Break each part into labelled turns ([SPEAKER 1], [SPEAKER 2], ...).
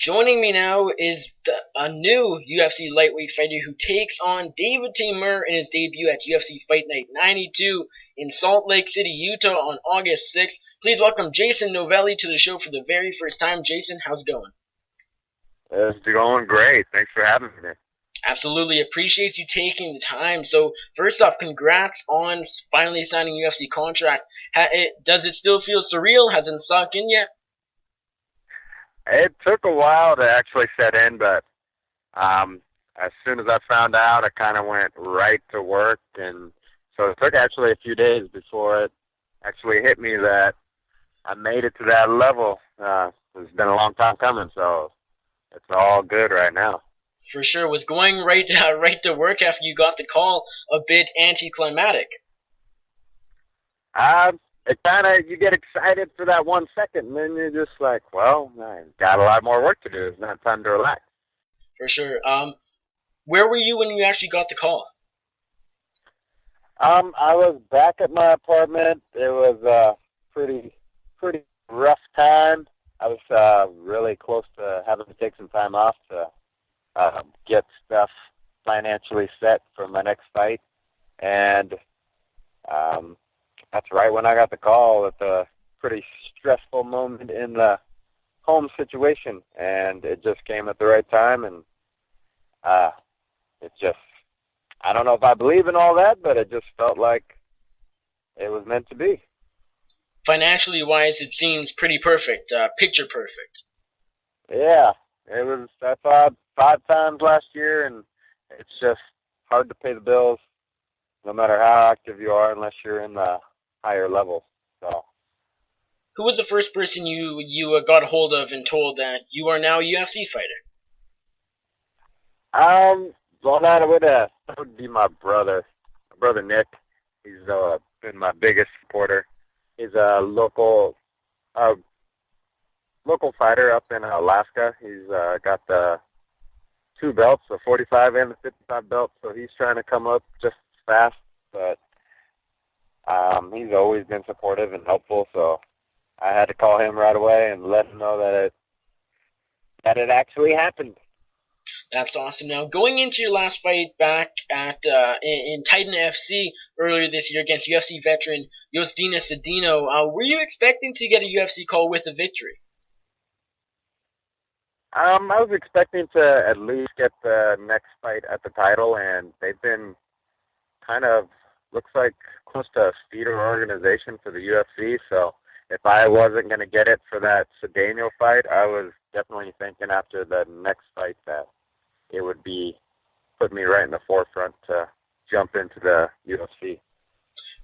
[SPEAKER 1] Joining me now is a new UFC lightweight fighter who takes on David Teymur in his debut at UFC Fight Night 92 in Salt Lake City, Utah on August 6th. Please welcome Jason Novelli to the show for the very first time. Jason, how's it going?
[SPEAKER 2] It's going great. Thanks for having me.
[SPEAKER 1] Absolutely appreciate you taking the time. So first off, congrats on finally signing a UFC contract. Does it still feel surreal? Hasn't sunk in yet?
[SPEAKER 2] It took a while to actually set in, but as soon as I found out, I kind of went right to work, and so it took actually a few days before it actually hit me that I made it to that level. It's been a long time coming, so it's all good right now.
[SPEAKER 1] For sure. Was going right to work after you got the call a bit anticlimactic?
[SPEAKER 2] It kind of, you get excited for that 1 second, and then you're just like, well, I got a lot more work to do. It's not time to relax.
[SPEAKER 1] For sure. Where were you when you actually got the call?
[SPEAKER 2] I was back at my apartment. It was a pretty rough time. I was really close to having to take some time off to get stuff financially set for my next fight, and that's right when I got the call. It's a pretty stressful moment in the home situation, and it just came at the right time, and it just, I don't know if I believe in all that, but it just felt like it was meant to be.
[SPEAKER 1] Financially wise, it seems pretty perfect, picture perfect.
[SPEAKER 2] Yeah, it was, I thought 5 times last year, and it's just hard to pay the bills no matter how active you are unless you're in the higher levels. So,
[SPEAKER 1] Who was the first person you got a hold of and told that you are now a UFC fighter?
[SPEAKER 2] well, that would be my brother Nick. He's been my biggest supporter. He's a local fighter up in Alaska. He's got the 2 belts, the 45 and the 55 belt, so he's trying to come up just as fast, but he's always been supportive and helpful, so I had to call him right away and let him know that it actually happened.
[SPEAKER 1] That's awesome. Now, going into your last fight back at in Titan FC earlier this year against UFC veteran Yosdina Cedino, were you expecting to get a UFC call with a victory?
[SPEAKER 2] I was expecting to at least get the next fight at the title, and they've been kind of, looks like, close to a feeder organization for the UFC, so if I wasn't going to get it for that Cedeno fight, I was definitely thinking after the next fight that it would be, put me right in the forefront to jump into the UFC.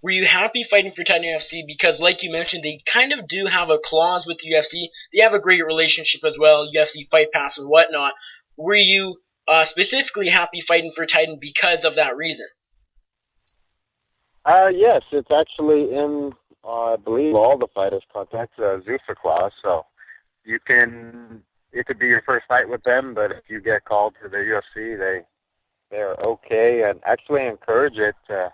[SPEAKER 1] Were you happy fighting for Titan UFC? Because, like you mentioned, they kind of do have a clause with the UFC. They have a great relationship as well, UFC Fight Pass and whatnot. Were you specifically happy fighting for Titan because of that reason?
[SPEAKER 2] Yes, it's actually in, I believe, all the fighters' contracts, Zuffa clause, so it could be your first fight with them, but if you get called to the UFC, they're okay and actually encourage it to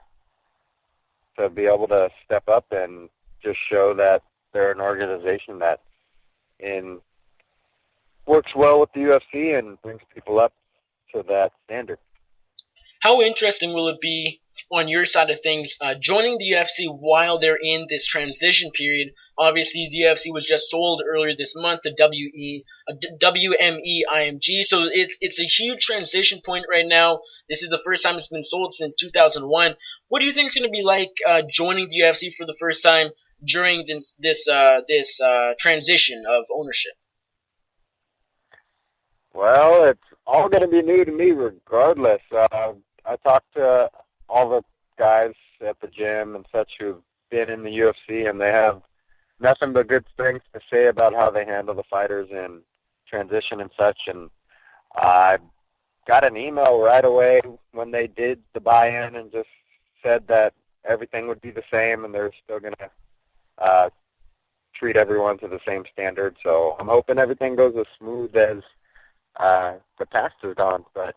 [SPEAKER 2] be able to step up and just show that they're an organization that works well with the UFC and brings people up to that standard.
[SPEAKER 1] How interesting will it be on your side of things joining the UFC while they're in this transition period? Obviously, the UFC was just sold earlier this month to WME IMG, so it's a huge transition point right now. This is the first time it's been sold since 2001. What do you think it's going to be like joining the UFC for the first time during this transition of ownership?
[SPEAKER 2] Well, it's all going to be new to me regardless. I talked to all the guys at the gym and such who've been in the UFC, and they have nothing but good things to say about how they handle the fighters in transition and such. And I got an email right away when they did the buy-in and just said that everything would be the same and they're still going to treat everyone to the same standard. So I'm hoping everything goes as smooth as the past has gone. But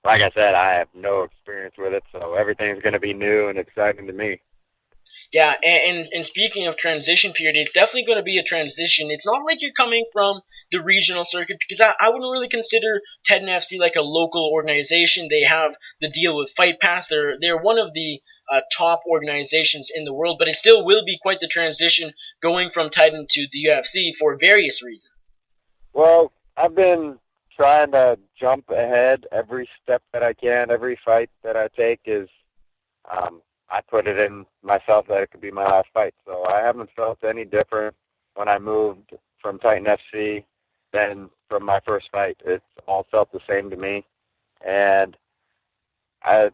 [SPEAKER 2] like I said, I have no experience with it, so everything's going to be new and exciting to me.
[SPEAKER 1] Yeah, and speaking of transition period, it's definitely going to be a transition. It's not like you're coming from the regional circuit, because I wouldn't really consider Titan FC like a local organization. They have the deal with Fight Pass. They're one of the top organizations in the world, but it still will be quite the transition going from Titan to the UFC for various reasons.
[SPEAKER 2] Well, I've been trying to jump ahead every step that I can. Every fight that I take is, I put it in myself that it could be my last fight. So I haven't felt any different when I moved from Titan FC than from my first fight. It's all felt the same to me. And I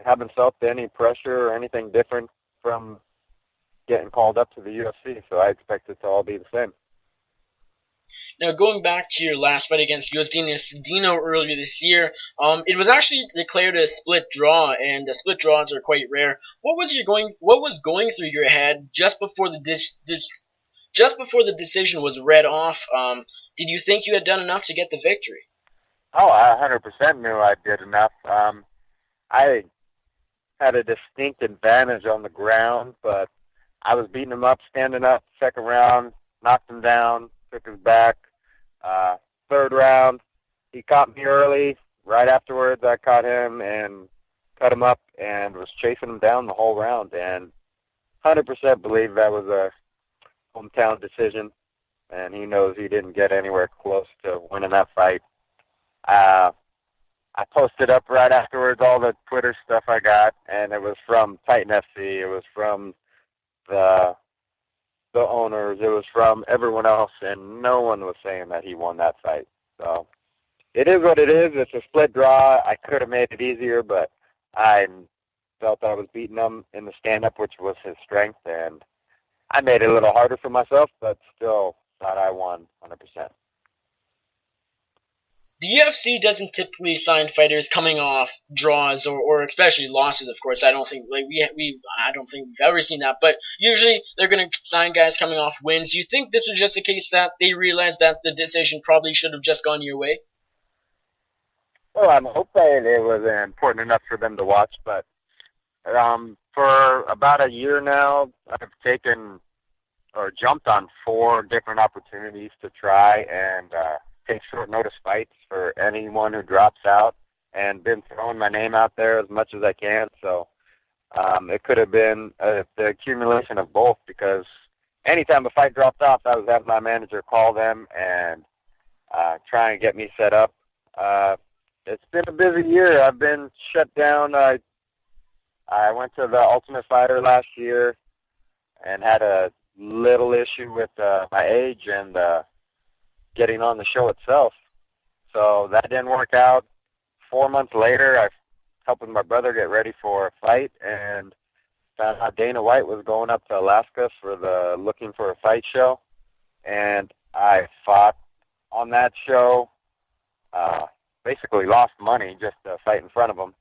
[SPEAKER 2] haven't felt any pressure or anything different from getting called up to the UFC. So I expect it to all be the same.
[SPEAKER 1] Now, going back to your last fight against Yosdina Cedino earlier this year, it was actually declared a split draw, and the split draws are quite rare. What was going through your head just before the just before the decision was read off? Did you think you had done enough to get the victory?
[SPEAKER 2] Oh, I 100% knew I did enough. I had a distinct advantage on the ground, but I was beating him up, standing up, second round, knocked him down, took his back. Third round, he caught me early. Right afterwards, I caught him and cut him up and was chasing him down the whole round. And 100% believe that was a hometown decision, and he knows he didn't get anywhere close to winning that fight. I posted up right afterwards all the Twitter stuff I got, and it was from Titan FC. It was from the owners. It was from everyone else, and no one was saying that he won that fight. So it is what it is. It's a split draw. I could have made it easier, but I felt I was beating him in the stand-up, which was his strength, and I made it a little harder for myself, but still thought I won 100%.
[SPEAKER 1] The UFC doesn't typically sign fighters coming off draws or especially losses. Of course, I don't think I don't think we've ever seen that. But usually they're going to sign guys coming off wins. Do you think this was just a case that they realized that the decision probably should have just gone your way?
[SPEAKER 2] Well, I'm hoping it was important enough for them to watch, but for about a year now, I've taken or jumped on 4 different opportunities to try and take short notice fights for anyone who drops out, and been throwing my name out there as much as I can. So it could have been the accumulation of both, because anytime a fight dropped off, I was having my manager call them and try and get me set up. It's been a busy year. I've been shut down. I went to the Ultimate Fighter last year and had a little issue with my age and getting on the show itself. So that didn't work out. 4 months later, I was helping my brother get ready for a fight, and found out Dana White was going up to Alaska for the Looking for a Fight show. And I fought on that show, basically lost money just to fight in front of him.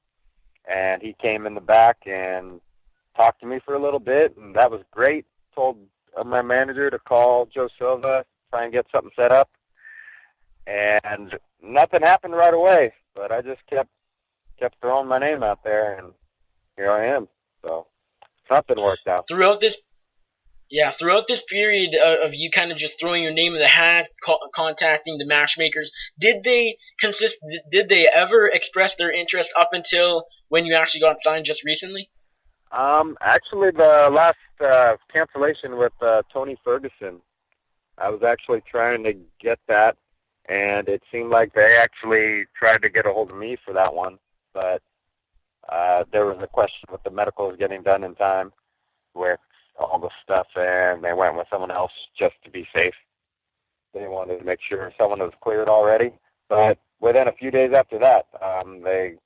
[SPEAKER 2] And he came in the back and talked to me for a little bit, and that was great. Told my manager to call Joe Silva, try and get something set up. And nothing happened right away, but I just kept throwing my name out there, and here I am. So something worked out.
[SPEAKER 1] Throughout this period of you kind of just throwing your name in the hat, contacting the matchmakers, did they ever express their interest up until when you actually got signed just recently?
[SPEAKER 2] Actually, the last cancellation with Tony Ferguson, I was actually trying to get that, and it seemed like they actually tried to get a hold of me for that one, but there was a question with the medicals getting done in time with all the stuff, and they went with someone else just to be safe. They wanted to make sure someone was cleared already, but within a few days after that, they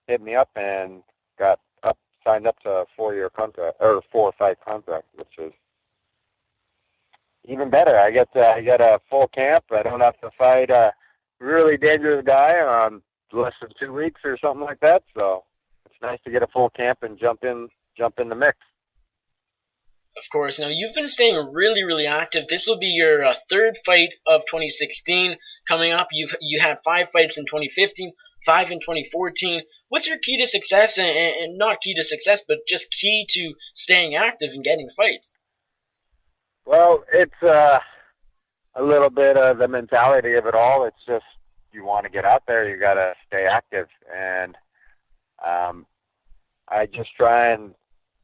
[SPEAKER 2] hit me up and got signed up to a 4-year contract, or 4-fight contract, which is even better. I get a full camp. I don't have to fight a really dangerous guy on less than 2 weeks or something like that. So it's nice to get a full camp and jump in the mix.
[SPEAKER 1] Of course. Now, you've been staying really, really active. This will be your third fight of 2016 coming up. You had 5 fights in 2015, 5 in 2014. What's your key to success, and not key to success, but just key to staying active and getting fights?
[SPEAKER 2] Well, it's a little bit of the mentality of it all. It's just you want to get out there, you got to stay active. And I just try and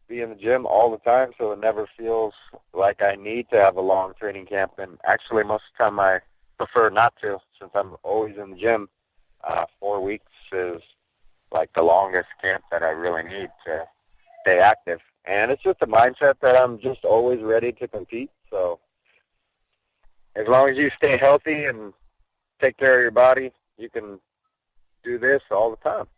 [SPEAKER 2] be in the gym all the time, so it never feels like I need to have a long training camp. And actually, most of the time I prefer not to, since I'm always in the gym. 4 weeks is like the longest camp that I really need to stay active. And it's just a mindset that I'm just always ready to compete. So as long as you stay healthy and take care of your body, you can do this all the time.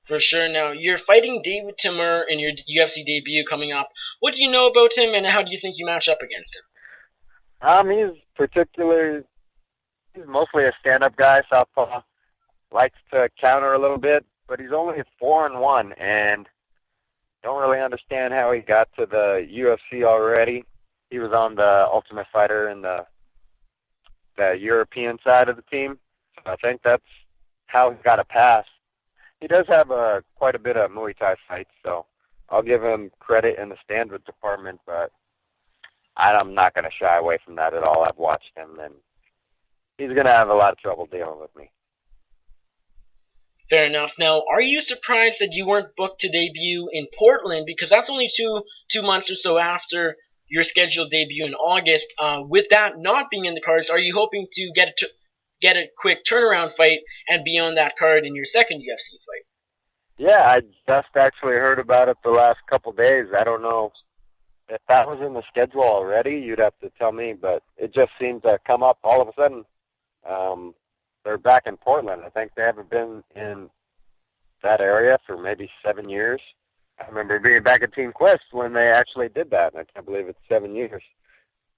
[SPEAKER 1] For sure. Now, you're fighting David Teymur in your UFC debut coming up. What do you know about him, and how do you think you match up against him?
[SPEAKER 2] He's mostly a stand-up guy, southpaw. Likes to counter a little bit, but he's only 4-1, and don't really understand how he got to the UFC already. He was on the Ultimate Fighter in the European side of the team. So I think that's how he got a pass. He does have quite a bit of Muay Thai fights, so I'll give him credit in the stand-up department, but I'm not going to shy away from that at all. I've watched him, and he's going to have a lot of trouble dealing with me.
[SPEAKER 1] Fair enough. Now, are you surprised that you weren't booked to debut in Portland? Because that's only two months or so after your scheduled debut in August. With that not being in the cards, are you hoping to get a quick turnaround fight and be on that card in your second UFC fight?
[SPEAKER 2] Yeah, I just actually heard about it the last couple days. I don't know if that was in the schedule already. You'd have to tell me, but it just seemed to come up all of a sudden. They're back in Portland. I think they haven't been in that area for maybe 7 years. I remember being back at Team Quest when they actually did that, and I can't believe it's 7 years.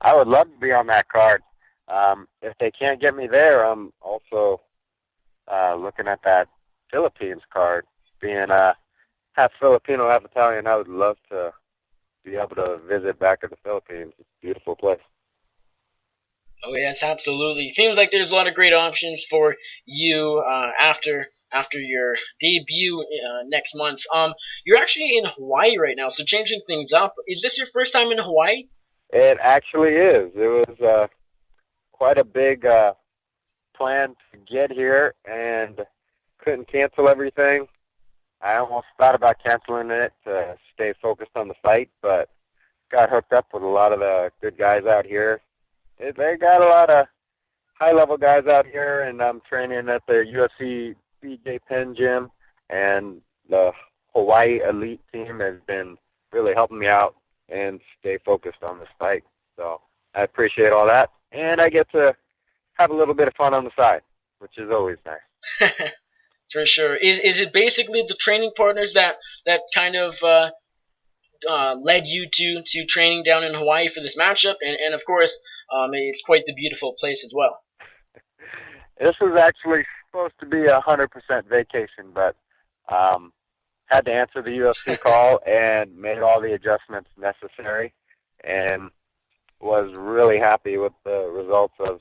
[SPEAKER 2] I would love to be on that card. If they can't get me there, I'm also looking at that Philippines card. Being half Filipino, half Italian, I would love to be able to visit back in the Philippines. It's a beautiful place.
[SPEAKER 1] Oh yes, absolutely. Seems like there's a lot of great options for you after your debut next month. You're actually in Hawaii right now, so changing things up. Is this your first time in Hawaii?
[SPEAKER 2] It actually is. It was quite a big plan to get here, and couldn't cancel everything. I almost thought about canceling it to stay focused on the fight, but got hooked up with a lot of the good guys out here. They got a lot of high-level guys out here, and I'm training at the UFC BJ Penn gym, and the Hawaii Elite team has been really helping me out and stay focused on this fight. So I appreciate all that, and I get to have a little bit of fun on the side, which is always nice.
[SPEAKER 1] For sure. Is it basically the training partners that kind of led you to training down in Hawaii for this matchup? And of course, it's quite the beautiful place as well.
[SPEAKER 2] This was actually supposed to be 100% vacation, but had to answer the UFC call and made all the adjustments necessary, and was really happy with the results of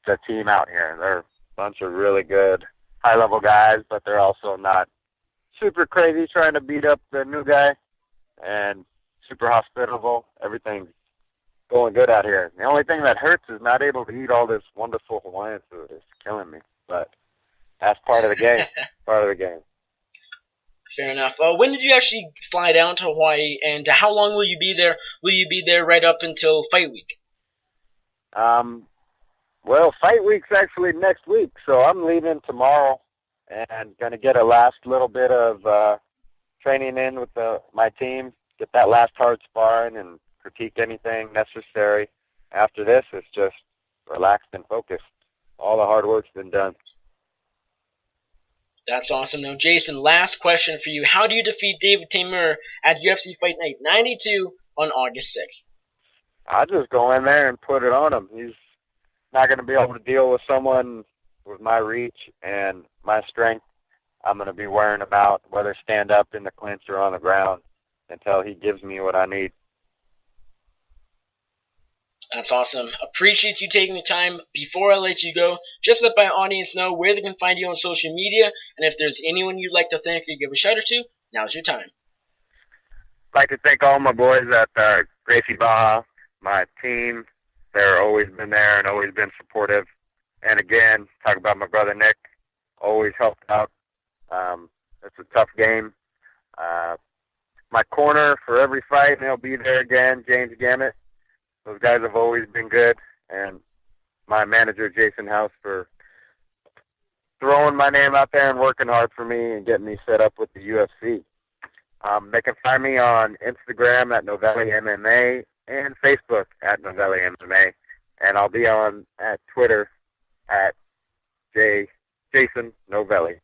[SPEAKER 2] the team out here. They're a bunch of really good high-level guys, but they're also not super crazy trying to beat up the new guy, and super hospitable. Everything's going good out here. The only thing that hurts is not able to eat all this wonderful Hawaiian food. It's killing me, but that's part of the game. Part of the game.
[SPEAKER 1] Fair enough. When did you actually fly down to Hawaii, and how long will you be there? Will you be there right up until fight week?
[SPEAKER 2] Well, fight week's actually next week, so I'm leaving tomorrow and going to get a last little bit of training in with my team, get that last hard sparring and critique anything necessary. After this, it's just relaxed and focused. All the hard work's been done.
[SPEAKER 1] That's awesome. Now, Jason, last question for you. How do you defeat David Teymur at UFC Fight Night 92 on August 6th?
[SPEAKER 2] I'll just go in there and put it on him. He's not going to be able to deal with someone with my reach and my strength. I'm going to be wearing him out, whether stand up in the clinch or on the ground. until he gives me what I need.
[SPEAKER 1] That's awesome. Appreciate you taking the time. Before I let you go, just let my audience know where they can find you on social media, and if there's anyone you'd like to thank or give a shout out to, now's your time.
[SPEAKER 2] I'd like to thank all my boys at Gracie Baja, my team. They're always been there and always been supportive. And again, talk about my brother Nick, always helped out. It's a tough game. My corner for every fight, and he'll be there again, James Gamet. Those guys have always been good. And my manager, Jason House, for throwing my name out there and working hard for me and getting me set up with the UFC. They can find me on Instagram at Novelli MMA and Facebook at Novelli MMA. And I'll be on at Twitter at Jason Novelli.